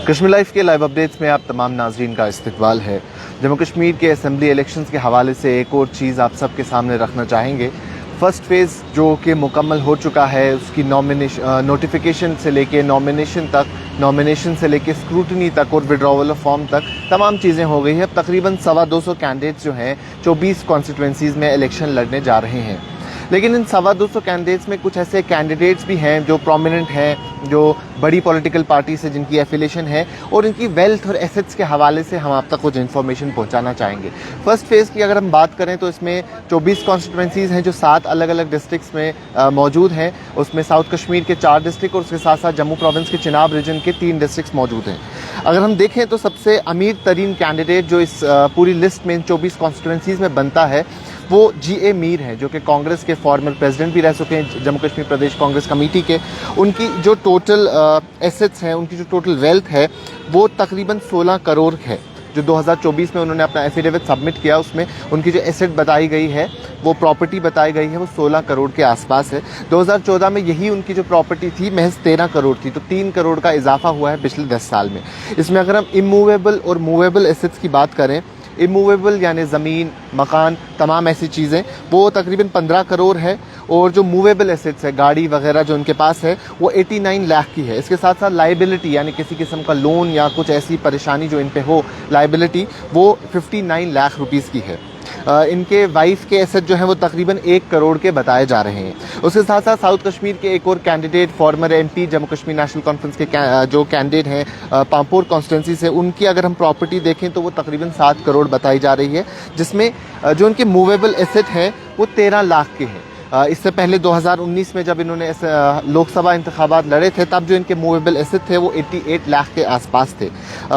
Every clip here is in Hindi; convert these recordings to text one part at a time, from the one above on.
कश्मीर लाइफ के लाइव अपडेट्स में आप तमाम नाजरीन का इस्तकबाल है। जम्मू कश्मीर के असेंबली इलेक्शंस के हवाले से एक और चीज़ आप सबके सामने रखना चाहेंगे। फ़र्स्ट फेज़ जो कि मुकम्मल हो चुका है, उसकी नोटिफिकेशन से लेके नॉमिनेशन तक, नॉमिनेशन से लेके स्क्रूटनी तक और विड्रॉवल ऑफ फॉर्म तक तमाम चीज़ें हो गई है। अब तकरीबन 225 कैंडिडेट्स जो हैं 24 कॉन्स्टिट्यूंसीज़ में इलेक्शन लड़ने जा रहे हैं। लेकिन इन 225 कैंडिडेट्स में कुछ ऐसे कैंडिडेट्स भी हैं जो प्रोमिनेंट हैं, जो बड़ी पॉलिटिकल पार्टी से जिनकी एफिलेशन है, और इनकी वेल्थ और एसेट्स के हवाले से हम आप तक कुछ इन्फॉर्मेशन पहुंचाना चाहेंगे। फर्स्ट फेज़ की अगर हम बात करें तो इसमें 24 कॉन्स्टिट्यूंसीज़ हैं जो 7 अलग अलग डिस्ट्रिक्ट्स में मौजूद हैं। उसमें साउथ कश्मीर के 4 डिस्ट्रिक्ट और उसके साथ साथ जम्मू प्रोविंस के चिनाब रीजन के 3 डिस्ट्रिक्ट्स मौजूद हैं। अगर हम देखें तो सबसे अमीर तरीन कैंडिडेट जो इस पूरी लिस्ट में इन 24 कॉन्स्टिट्यूंसीज़ में बनता है वो G.A. मीर हैं, जो कि कांग्रेस के फॉर्मर प्रेसिडेंट भी रह चुके हैं, जम्मू कश्मीर प्रदेश कांग्रेस कमेटी के। उनकी जो टोटल एसेट्स हैं, उनकी जो टोटल वेल्थ है वो तकरीबन 16 करोड़ है। जो 2024 में उन्होंने अपना एफिडेविट सबमिट किया, उसमें उनकी जो एसेट बताई गई है, वो प्रॉपर्टी बताई गई है, वो 16 करोड़ के आसपास है। 2014 में यही उनकी जो प्रॉपर्टी थी महज 13 करोड़ थी, तो 3 करोड़ का इजाफा हुआ है पिछले 10 साल में। इसमें अगर हम इमूवेबल और मूवेबल एसेट्स की बात करें, इमूवेबल यानी ज़मीन, मकान, तमाम ऐसी चीज़ें, वो तकरीबन 15 करोड़ है, और जो मूवेबल एसेट्स है, गाड़ी वगैरह जो उनके पास है, वो 89 लाख की है। इसके साथ साथ लाइबिलिटी यानी किसी किस्म का लोन या कुछ ऐसी परेशानी जो इन पे हो, लाइबिलिटी, वो 59 लाख रुपीज़ की है। इनके वाइफ के एसेट जो हैं वो तकरीबन 1 करोड़ के बताए जा रहे हैं। उसके साथ साथ साउथ कश्मीर के एक और candidate, farmer MP Jammu Kashmir National Conference के जो कैंडिडेट हैं पामपोर कॉन्स्टिट्यूंसी से, उनकी अगर हम प्रॉपर्टी देखें तो वो तकरीबन 7 करोड़ बताई जा रही है, जिसमें जो उनके मूवेबल एसेट हैं वो 13 लाख के हैं। इससे पहले 2019 में जब इन्होंने लोकसभा इंतखाबात लड़े थे, तब जो इनके मूवेबल एसेट थे वो 88 लाख के आसपास थे।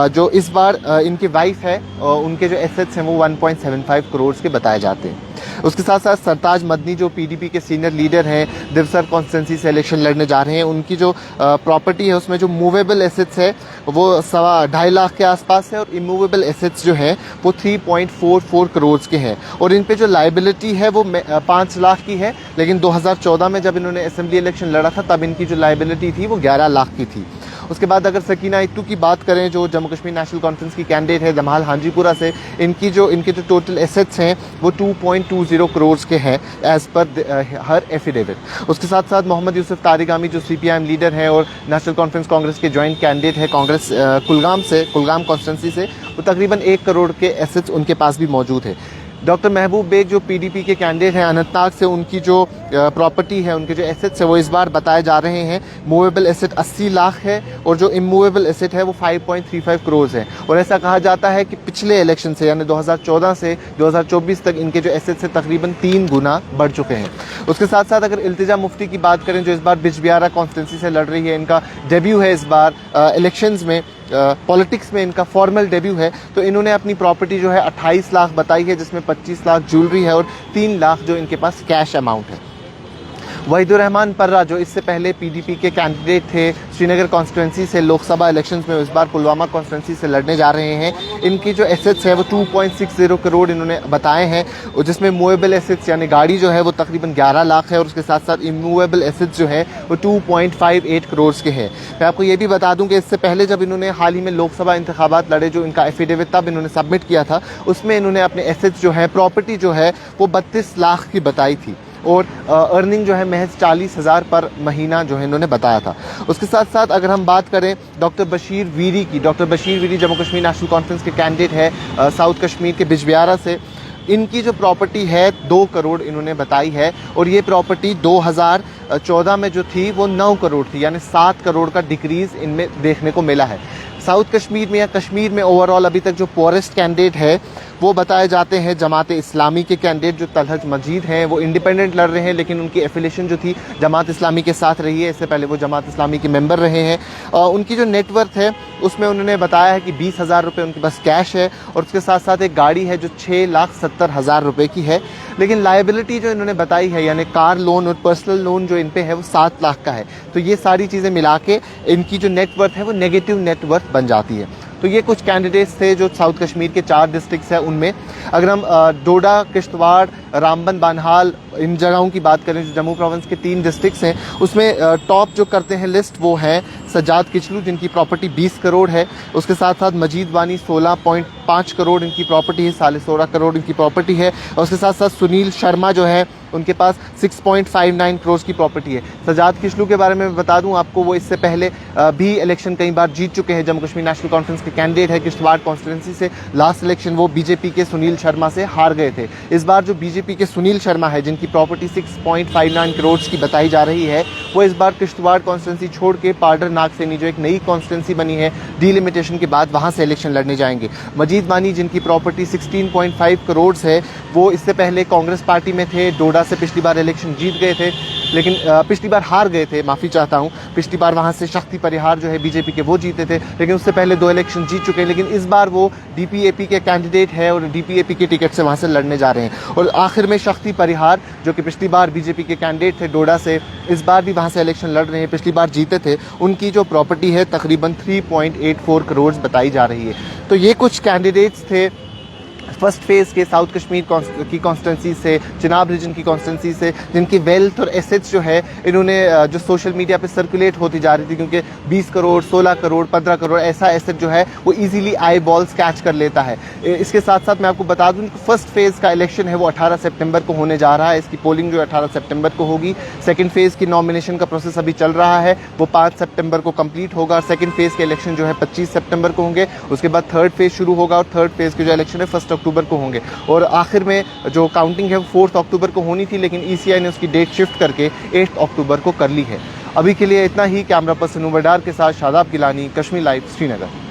जो इस बार इनकी वाइफ है, उनके जो एसेट्स हैं वो 1.75 करोड़ के बताए जाते हैं। उसके साथ साथ सरताज मदनी जो PDP के सीनियर लीडर हैं, दिवसर कॉन्स्टिट्यूंसी से इलेक्शन लड़ने जा रहे हैं, उनकी जो प्रॉपर्टी है उसमें जो मूवेबल एसेट्स है वो 2.5 लाख के आसपास है, और इमूवेबल एसेट्स जो हैं वो 3.44 करोड़ के हैं। और इन पे जो लाइबिलिटी है वो 5 लाख की है, लेकिन 2014 में जब इन्होंने असेंबली इलेक्शन लड़ा था तब इनकी जो लाइबिलिटी थी वो 11 लाख की थी। उसके बाद अगर सकीना इट्टू की बात करें, जो जम्मू कश्मीर नेशनल कॉन्फ्रेंस की कैंडिडेट है जमाल हांजीपुरा से, इनके जो टोटल एसेट्स हैं वो 2.20 करोड़ के हैं एज़ पर हर एफिडेविट। उसके साथ साथ मोहम्मद यूसुफ तारिगामी जो CPIM लीडर हैं और नेशनल कॉन्फ्रेंस कांग्रेस के जॉइंट कैंडिडेट है कांग्रेस कुलगाम कॉन्स्टिट्यूंसी से, वो तकरीबन 1 करोड़ के एसेट्स उनके पास भी मौजूद है। डॉक्टर महबूब बेग जो PDP के कैंडिडेट हैं अनंतनाग से, उनकी जो प्रॉपर्टी है, उनके जो एसेट्स है वो इस बार बताए जा रहे हैं मूवेबल एसेट 80 लाख है, और जो इमूवेबल एसेट है वो 5.35 करोड़ है। और ऐसा कहा जाता है कि पिछले इलेक्शन से यानी 2014 से 2024 तक इनके जो एसेट्स है तकरीबन 3 गुना बढ़ चुके हैं। उसके साथ साथ अगर इल्तिजा मुफ्ती की बात करें, जो इस बार बिजबिहारा कॉन्स्टिट्यूंसी से लड़ रही है, इनका डेब्यू है इस बार इलेक्शंस में, पॉलिटिक्स में इनका फॉर्मल डेब्यू है, तो इन्होंने अपनी प्रॉपर्टी जो है 28 लाख बताई है, जिसमें 25 लाख ज्वेलरी है और 3 लाख जो इनके पास कैश अमाउंट है। वहीदुर रहमान पर्रा जो इससे पहले PDP के कैंडिडेट थे श्रीनगर कॉन्स्टिट्यूंसी से लोकसभा इलेक्शंस में, इस बार पुलवामा कॉन्स्टिट्यूंसी से लड़ने जा रहे हैं। इनकी जो एसेट्स है वो 2.60 करोड़ इन्होंने बताए हैं, और जिसमें मूवेबल एसेट्स यानी गाड़ी जो है वो तकरीबन 11 लाख है, और उसके साथ साथ इमूवेबल एसेट्स जो है वो 2.58 करोड़ के हैं। मैं आपको ये भी बता दूं कि इससे पहले जब इन्होंने हाल ही में लोकसभा इंतखाबात लड़े, जो इनका एफिडेविट तब इन्होंने सबमिट किया था, उसमें इन्होंने अपने एसेट्स जो है, प्रॉपर्टी जो है वो 32 लाख की बताई थी, और अर्निंग जो है महज 40,000 पर महीना जो है इन्होंने बताया था। उसके साथ साथ अगर हम बात करें डॉक्टर बशीर वीरी की, डॉक्टर बशीर वीरी जम्मू कश्मीर नेशनल कॉन्फ्रेंस के कैंडिडेट है साउथ कश्मीर के बिजबिहारा से, इनकी जो प्रॉपर्टी है 2 करोड़ इन्होंने बताई है, और ये प्रॉपर्टी 2014 में जो थी वो 9 करोड़ थी, यानी 7 करोड़ का डिक्रीज़ इनमें देखने को मिला है। साउथ कश्मीर में या कश्मीर में ओवरऑल अभी तक जो पोरेस्ट कैंडिडेट है वो बताए जाते हैं जमात इस्लामी के कैंडिडेट जो तलहज मजीद हैं, वो इंडिपेंडेंट लड़ रहे हैं, लेकिन उनकी एफिलेशन जो थी जमात इस्लामी के साथ रही है। इससे पहले वो जमात इस्लामी के मेंबर रहे हैं। उनकी जो नेटवर्थ है उसमें उन्होंने बताया है कि 20,000 रुपये उनके पास कैश है, और उसके साथ साथ एक गाड़ी है जो 6,70,000 रुपये की है। लेकिन लायबिलिटी जो इन्होंने बताई है यानी कार लोन और पर्सनल लोन जो इन पे है वो 7 लाख का है। तो ये सारी चीज़ें मिला के इनकी जो नेटवर्थ है वो नेगेटिव नेटवर्थ बन जाती है। तो ये कुछ कैंडिडेट्स थे जो साउथ कश्मीर के 4 डिस्ट्रिक्ट्स हैं उनमें। अगर हम डोडा, किश्तवाड़, रामबन, बानहाल इन जगहों की बात करें जो जम्मू प्रोविंस के 3 डिस्ट्रिक्ट्स हैं, उसमें टॉप जो करते हैं लिस्ट वो हैं सज्जाद किचलू जिनकी प्रॉपर्टी 20 करोड़ है, उसके साथ साथ मजीद वानी 16.5 करोड़ इनकी प्रॉपर्टी है, 16.5 करोड़ इनकी प्रॉपर्टी है। और उसके साथ साथ सुनील शर्मा जो है उनके पास 6.59 करोड़ की प्रॉपर्टी है। सज्जाद किचलू के बारे में बता दूं आपको, वो इससे पहले भी इलेक्शन कई बार जीत चुके हैं, जम्मू कश्मीर नेशनल कॉन्फ्रेंस के कैंडिडेट है। किश्तवाड़ कॉन्स्टिट्यूंसी से लास्ट इलेक्शन वो बीजेपी के सुनील शर्मा से हार गए थे। इस बार जो बीजेपी के सुनील शर्मा है जिनकी प्रॉपर्टी 6.59 करोड़ की बताई जा रही है, वो इस बार किश्तवाड़ कॉन्स्टिट्यूंसी छोड़ के पार्डर नागसेनी जो एक नई कॉन्स्टिट्यूंसी बनी है डीलिमिटेशन के बाद, वहां से इलेक्शन लड़ने जाएंगे। मजीद वानी जिनकी प्रॉपर्टी 16.5 करोड़ है, वो इससे पहले कांग्रेस पार्टी में थे, डोडा से पिछली बार इलेक्शन जीत गए थे, लेकिन पिछली बार हार गए थे, माफ़ी चाहता हूं। पिछली बार वहां से शक्ति परिहार जो है बीजेपी के वो जीते थे, लेकिन उससे पहले 2 इलेक्शन जीत चुके हैं। लेकिन इस बार वो डीपीएपी के कैंडिडेट है और डीपीएपी के टिकट से वहां से लड़ने जा रहे हैं। और आखिर में शक्ति परिहार जो कि पिछली बार बीजेपी के कैंडिडेट थे डोडा से, इस बार भी वहां से इलेक्शन लड़ रहे हैं, पिछली बार जीते थे। उनकी जो प्रॉपर्टी है तकरीबन 3.84 करोड़ बताई जा रही है। तो ये कुछ कैंडिडेट्स थे फर्स्ट फेज़ के साउथ कश्मीर की कॉन्स्टिट्यूंसी से, चिनाब रीजन की कॉन्स्टिट्यूंसी से, जिनकी वेल्थ और एसेट्स जो है इन्होंने जो सोशल मीडिया पे सर्कुलेट होती जा रही थी, क्योंकि 20 करोड़ 16 करोड़ 15 करोड़ ऐसा एसेट जो है वो इजीली आई बॉल्स कैच कर लेता है। इसके साथ साथ मैं आपको बता दूं कि फर्स्ट फेज़ का इलेक्शन है वो 18 सितंबर को होने जा रहा है। इसकी पोलिंग जो 18 सितंबर को होगी। सेकेंड फेज़ की नॉमिनेशन का प्रोसेस अभी चल रहा है, वो 5 सितंबर को कंप्लीट होगा। और सेकेंड फेज़ के इलेक्शन जो है 25 सितंबर को होंगे। उसके बाद थर्ड फेज़ शुरू होगा और थर्ड फेज़ के जो इलेक्शन है 1 अक्टूबर को होंगे। और आखिर में जो काउंटिंग है वो 4 अक्टूबर को होनी थी, लेकिन ईसीआई ने उसकी डेट शिफ्ट करके 8 अक्टूबर को कर ली है। अभी के लिए इतना ही। कैमरा पर्सन उमर डार के साथ शादाब गिलानी, कश्मीर लाइव, श्रीनगर।